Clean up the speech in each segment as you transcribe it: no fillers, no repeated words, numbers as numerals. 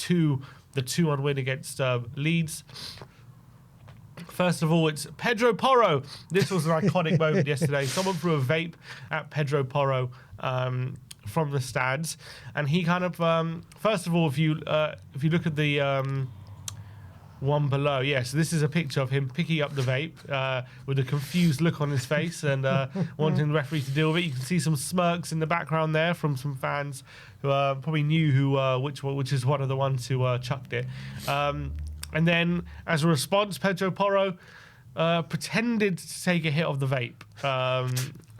the 2-1 win against Leeds. First of all, it's Pedro Porro. This was an iconic moment yesterday. Someone threw a vape at Pedro Porro from the stands, and he kind of first of all, if you look at the one below, so this is a picture of him picking up the vape with a confused look on his face and wanting the referee to deal with it. You can see some smirks in the background there from some fans who probably knew which is one of the ones who chucked it. And then, as a response, Pedro Porro pretended to take a hit of the vape.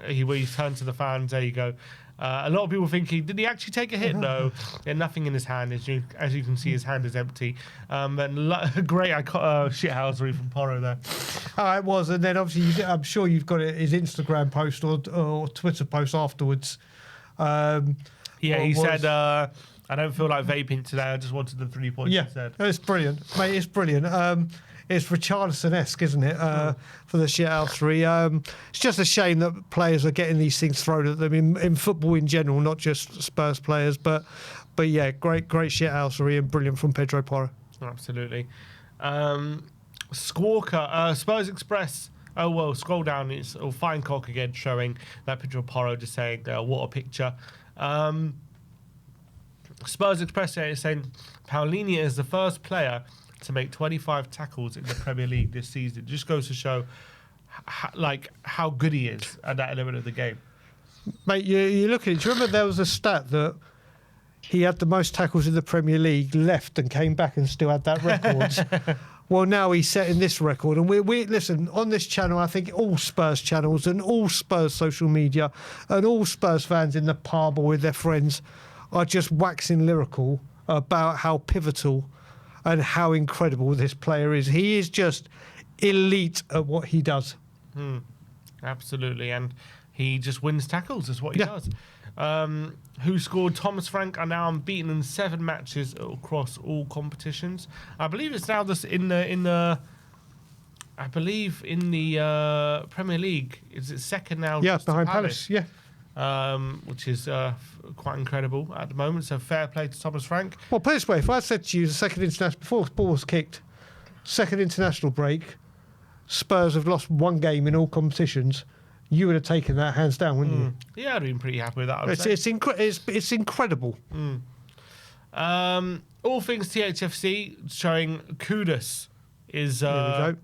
He turned to the fans. There you go. A lot of people thinking, did he actually take a hit? No, nothing in his hand. As you can see, his hand is empty. And great shithousery from Porro there. It was. And then obviously, I'm sure you've got his Instagram post or Twitter post afterwards. He said, I don't feel like vaping today. I just wanted the 3 points instead. It's brilliant, mate. It's brilliant. It's Richarlison-esque, isn't it, for the shithousery? It's just a shame that players are getting these things thrown at them in football in general, not just Spurs players. But yeah, great shithousery and brilliant from Pedro Porro. Absolutely. Squawker, Spurs Express. Oh, well, scroll down. It's fine cock again showing that Pedro Porro just saying, what a picture. Spurs Express is saying Palhinha is the first player to make 25 tackles in the Premier League this season. It just goes to show how good he is at that element of the game. Mate, you look at it. Do you remember there was a stat that he had the most tackles in the Premier League, left and came back and still had that record? Well, now he's setting this record. And we listen, on this channel, I think all Spurs channels and all Spurs social media and all Spurs fans in the pub or with their friends are just waxing lyrical about how pivotal and how incredible this player is. He is just elite at what he does. Absolutely, and he just wins tackles, is what he does. Who scored? Thomas Frank are now unbeaten in 7 matches across all competitions. I believe it's now in the Premier League. Is it second now? Yeah, behind Palace. Yeah. Which is quite incredible at the moment. So fair play to Thomas Frank. Well, put it this way, if I said to you the second international, before the ball was kicked, second international break, Spurs have lost 1 game in all competitions, you would have taken that hands down, wouldn't you? Yeah, I'd have been pretty happy with that. It's incredible. All things THFC showing Kudus is. Here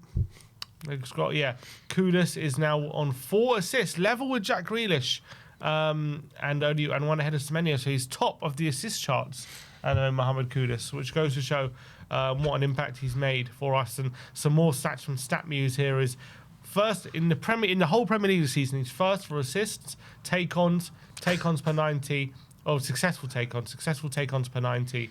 we go. Kudus is now on 4 assists, level with Jack Grealish, and 1 ahead of Semenyo. So he's top of the assist charts. And Mohamed Kudus, which goes to show what an impact he's made for us. And some more stats from StatMuse here is first in the whole Premier League this season. He's first for assists, take-ons per 90, or successful take-ons per 90.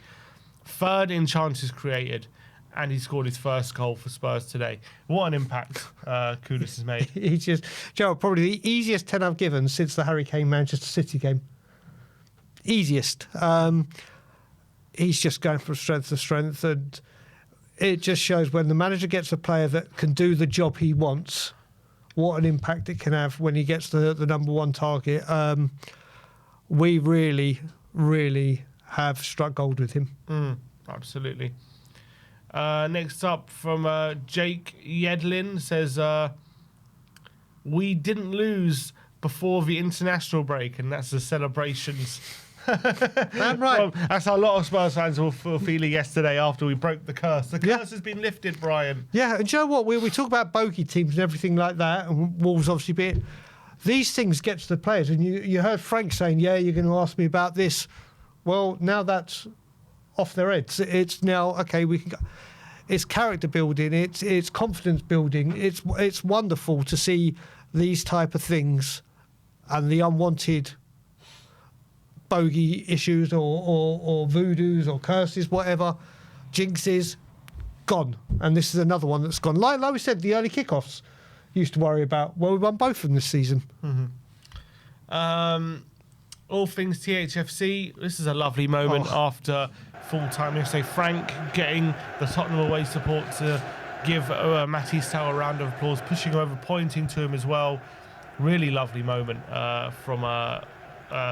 Third in chances created. And he scored his first goal for Spurs today. What an impact Kudus has made. He's just, probably the easiest 10 I've given since the Harry Kane Manchester City game. Easiest. He's just going from strength to strength, and it just shows when the manager gets a player that can do the job he wants, what an impact it can have when he gets the number 1 target. We really, really have struck gold with him. Absolutely. Next up from Jake Yedlin says, we didn't lose before the international break, and that's the celebrations. That's right. That's how a lot of Spurs fans were feeling yesterday after we broke the curse. The curse has been lifted, Brian. Yeah, and you know what? We talk about bogey teams and everything like that, and Wolves obviously be it. These things get to the players, and you heard Frank saying, you're going to ask me about this. Well, now that's off their heads. It's now, okay, we can go. It's character building, it's confidence building. It's wonderful to see these type of things and the unwanted bogey issues or voodoos or curses, whatever, jinxes, gone. And this is another one that's gone. Like we said, the early kickoffs used to worry about. Well, we won both of them this season. All things THFC. This is a lovely moment after full time yesterday. Frank getting the Tottenham away support to give Matty Stow a round of applause, pushing over, pointing to him as well. Really lovely moment from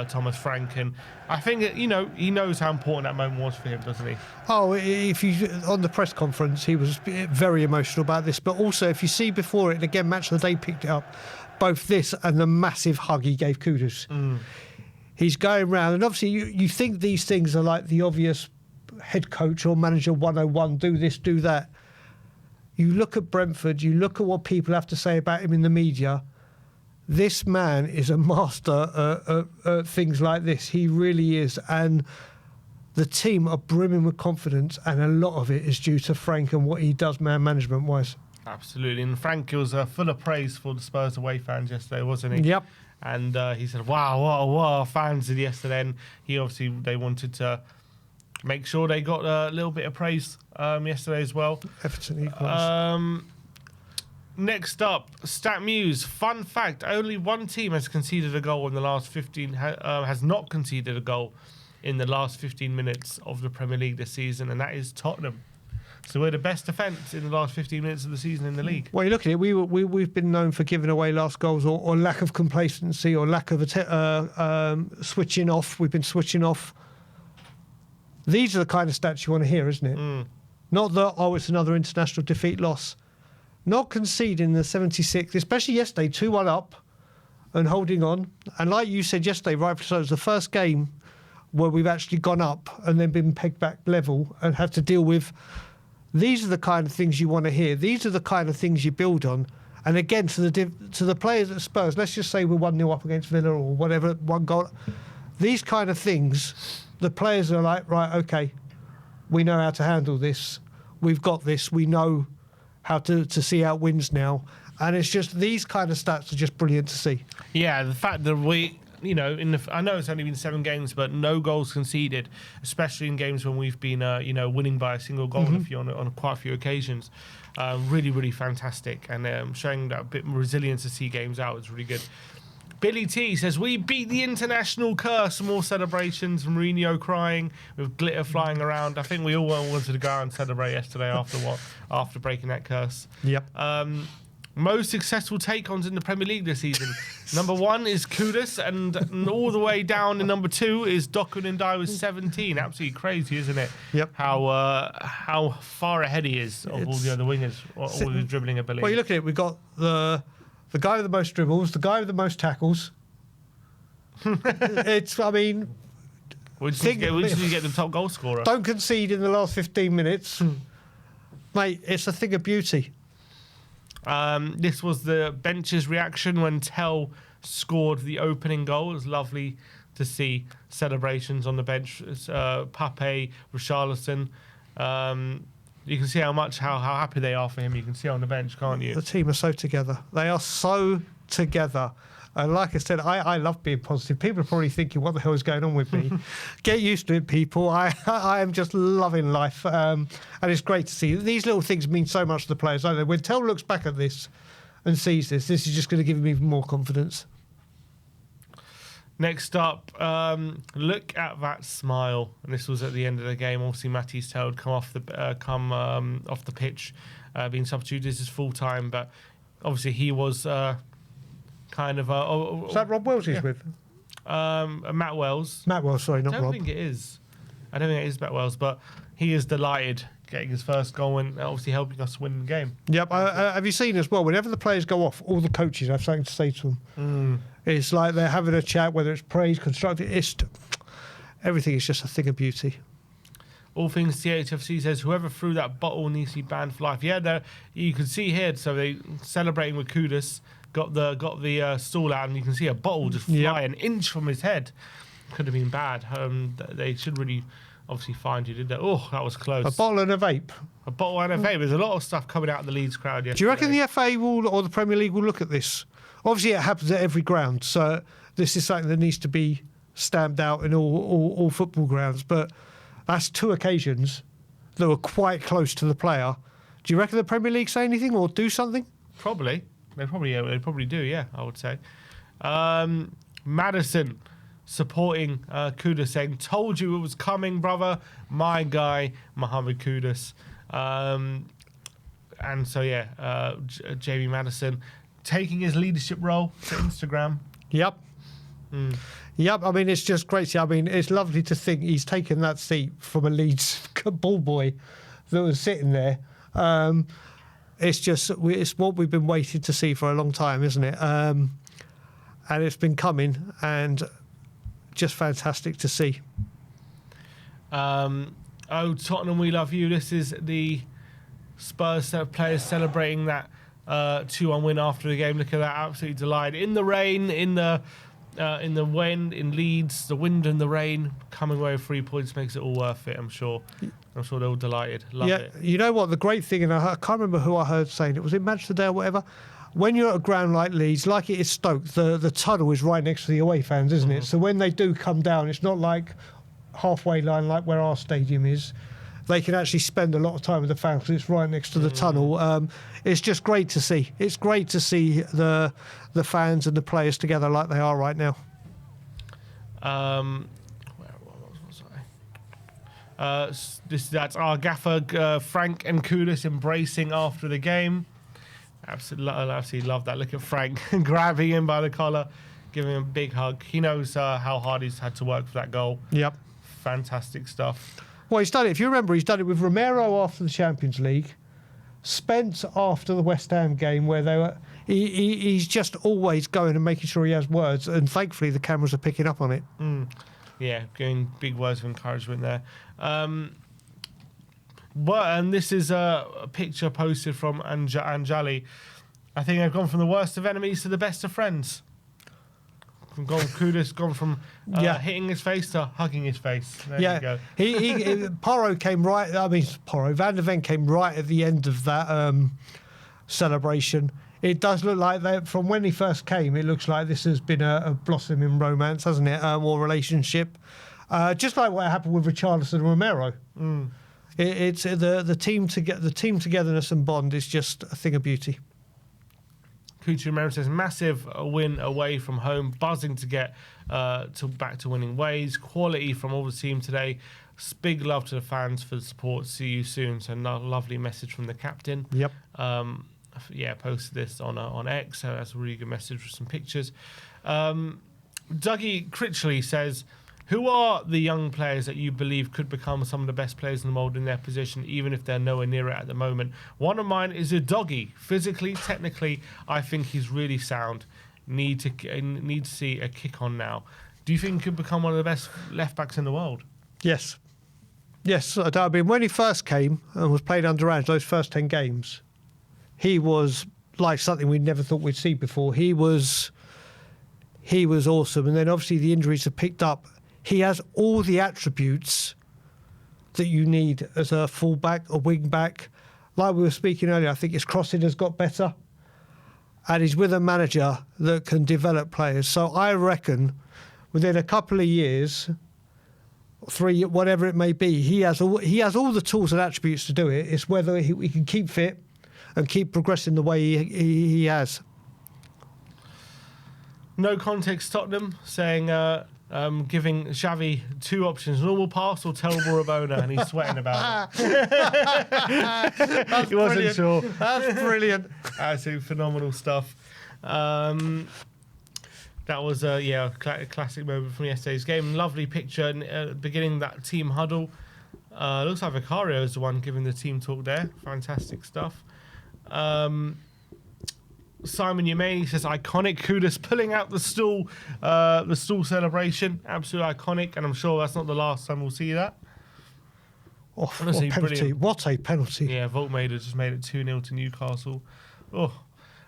Thomas Frank, and I think he knows how important that moment was for him, doesn't he? Oh, if you on the press conference, he was very emotional about this. But also, if you see before it, and again, Match of the Day picked it up, both this and the massive hug he gave Kudus. He's going round, and obviously you think these things are like the obvious head coach or manager 101, do this, do that. You look at Brentford, you look at what people have to say about him in the media. This man is a master at things like this. He really is. And the team are brimming with confidence, and a lot of it is due to Frank and what he does man management-wise. Absolutely. And Frank was full of praise for the Spurs away fans yesterday, wasn't he? Yep. And he said, wow, what our fans did yesterday. And they wanted to make sure they got a little bit of praise yesterday as well. Everton equals. Next up, Stat Muse. Fun fact: only one team has conceded a goal in the last 15. Has not conceded a goal in the last 15 minutes of the Premier League this season, and that is Tottenham. So we're the best defence in the last 15 minutes of the season in the league. Well, you look at it. We've been known for giving away last goals or lack of complacency or lack of switching off. We've been switching off. These are the kind of stats you want to hear, isn't it? Not that, it's another international defeat loss. Not conceding in the 76th, especially yesterday, 2-1 up and holding on. And like you said yesterday, rightfully so, it was the first game where we've actually gone up and then been pegged back level and had to deal with. These are the kind of things you want to hear. These are the kind of things you build on. And again, to the players at Spurs, let's just say we're 1-0 up against Villa or whatever, one goal. These kind of things, the players are like, right, okay, we know how to handle this. We've got this. We know how to see out wins now. And it's just, these kind of stats are just brilliant to see. Yeah, the fact that I know it's only been 7 games, but no goals conceded, especially in games when we've been, winning by a single goal on quite a few occasions. Really, really fantastic. And showing that bit of resilience to see games out is really good. Billy T says, we beat the international curse. More celebrations. Mourinho crying with glitter flying around. I think we all wanted to go out and celebrate yesterday after breaking that curse. Yep. Most successful take-ons in the Premier League this season. Number 1 is Kudus, and all the way down in number 2 is Dokun Ndai with 17. Absolutely crazy, isn't it? Yep. How far ahead he is of all the other wingers, all the dribbling ability. Well, you look at it. We've got the guy with the most dribbles, the guy with the most tackles. We just need to get the top goal scorer. Don't concede in the last 15 minutes. Mate, it's a thing of beauty. This was the bench's reaction when Tell scored the opening goal. It was lovely to see celebrations on the bench. Pape, Richarlison. You can see how happy they are for him. You can see on the bench, can't you? The team are so together. They are so together. And like I said, I love being positive. People are probably thinking, what the hell is going on with me? Get used to it, people. I am just loving life. And it's great to see. These little things mean so much to the players, don't they? When Tell looks back at this and sees this is just going to give him even more confidence. Next up, look at that smile. And this was at the end of the game. Obviously, Matty's Tell come off the pitch, being substituted. This is full time, but obviously he was kind of. Is that Rob Wells he's with? Matt Wells. Matt Wells, sorry, not Rob. I don't think it is. I don't think it is Matt Wells, but he is delighted getting his first goal and obviously helping us win the game. Yep. Have you seen as well? Whenever the players go off, all the coaches have something to say to them. It's like they're having a chat, whether it's praise, constructive. Everything is just a thing of beauty. All things THFC says, whoever threw that bottle needs to be banned for life. Yeah, you can see here. So they celebrating with Kudus. Got the stool out, and you can see a bottle just fly an inch from his head. Could have been bad. They should really obviously find who did that. Oh, that was close. A bottle and a vape. A bottle and a vape. There's a lot of stuff coming out of the Leeds crowd yesterday. Do you reckon the FA or the Premier League will look at this? Obviously, it happens at every ground, so this is something that needs to be stamped out in all football grounds. But that's 2 occasions that were quite close to the player. Do you reckon the Premier League say anything or do something? Probably. They probably do, yeah, I would say. Madison supporting Kudus, saying, told you it was coming, brother. My guy, Mohamed Kudus. And so, yeah, Jamie Madison taking his leadership role to Instagram. Yep. Yep, I mean, it's just great to see. I mean, it's lovely to think he's taken that seat from a Leeds ball boy that was sitting there. It's what we've been waiting to see for a long time, isn't it? And it's been coming, and just fantastic to see. Tottenham, we love you. This is the Spurs players celebrating that 2-1 win after the game. Look at that, absolutely delighted. In the rain, in the wind, in Leeds, the wind and the rain, coming away with 3 points makes it all worth it, I'm sure. I'm sure they're all delighted. Love it. You know what? The great thing, and I can't remember who I heard saying it, was it Manchester Day or whatever? When you're at a ground like Leeds, like it is Stoke, the tunnel is right next to the away fans, isn't it? So when they do come down, it's not like halfway line like where our stadium is. They can actually spend a lot of time with the fans because it's right next to the tunnel. It's just great to see. It's great to see the fans and the players together like they are right now. That's our gaffer, Frank and Kudus embracing after the game. Absolutely love that. Look at Frank grabbing him by the collar, giving him a big hug. He knows how hard he's had to work for that goal. Yep. Fantastic stuff. Well, he's done it. If you remember, he's done it with Romero after the Champions League, Spence after the West Ham game, where they were. He's just always going and making sure he has words, and thankfully the cameras are picking up on it. Yeah, giving big words of encouragement there. And this is a picture posted from Anjali. I think I've gone from the worst of enemies to the best of friends. Kudus gone from hitting his face to hugging his face. There you go. Porro came right. I mean, Van der Ven came right at the end of that celebration. It does look like that from when he first came. It looks like this has been a blossoming romance, hasn't it? Or relationship, just like what happened with Richarlison and Romero. It's the team togetherness and bond is just a thing of beauty. Kutu Romero says, massive win away from home, buzzing to get back to winning ways. Quality from all the team today. Big love to the fans for the support. See you soon. So, lovely message from the captain. Yep. Posted this on X. So that's a really good message with some pictures. Dougie Critchley says, who are the young players that you believe could become some of the best players in the world in their position, even if they're nowhere near it at the moment? One of mine is a Doggy. Physically, technically, I think he's really sound. Need to see a kick on now. Do you think he could become one of the best left backs in the world? Yes. I mean, when he first came and was played under Ange, those first 10 games, he was like something we never thought we'd see before. He was awesome, and then obviously the injuries have picked up. He has all the attributes that you need as a fullback, a wing back. Like we were speaking earlier, I think his crossing has got better. And he's with a manager that can develop players. So I reckon within a couple of years, 3, whatever it may be, he has all the tools and attributes to do it. It's whether he can keep fit and keep progressing the way he has. No Context Tottenham saying... giving Xavi 2 options, normal pass or terrible Rabona, and he's sweating about it. He wasn't sure. That's brilliant. Absolutely phenomenal stuff. That was a classic moment from yesterday's game. Lovely picture beginning that team huddle. Looks like Vicario is the one giving the team talk there. Fantastic stuff. Simon Yemeni says, iconic. Kudus pulling out the stool celebration. Absolutely iconic, and I'm sure that's not the last time we'll see that. Oh, honestly, what a penalty. Yeah, Voltmader just made it 2-0 to Newcastle.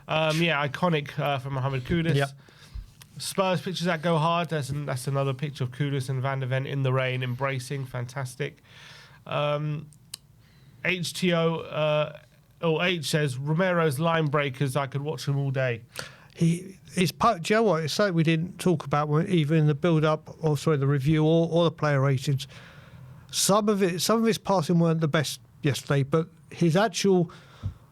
Iconic from Mohamed Kudus. Yep. Spurs pictures that go hard. That's another picture of Kudus and Van der Ven in the rain, embracing. Fantastic. H says, Romero's line breakers, I could watch them all day. Do you know what? It's something we didn't talk about either in the build-up, or the review, or the player ratings. Some of his passing weren't the best yesterday, but his actual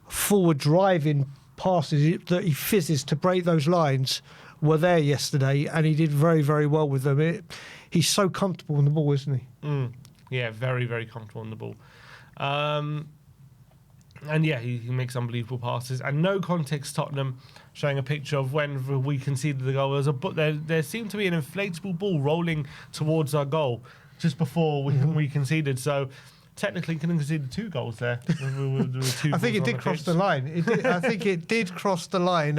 forward driving passes that he fizzes to break those lines were there yesterday, and he did very, very well with them. He's so comfortable on the ball, isn't he? Yeah, very, very comfortable on the ball. And yeah, he makes unbelievable passes. And no context Tottenham, showing a picture of when we conceded the goal. There seemed to be an inflatable ball rolling towards our goal just before we conceded. So technically could have conceded 2 goals there. I think it did cross the line. I think it did cross the line.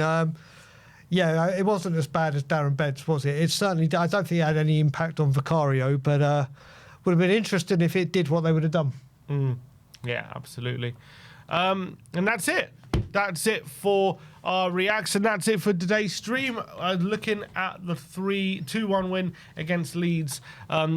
Yeah, it wasn't as bad as Darren Beds, was it? It certainly, I don't think it had any impact on Vicario, but would have been interesting if it did what they would have done. Yeah, absolutely. And that's it. That's it for our reacts, and that's it for today's stream. Looking at the 2-1 win against Leeds.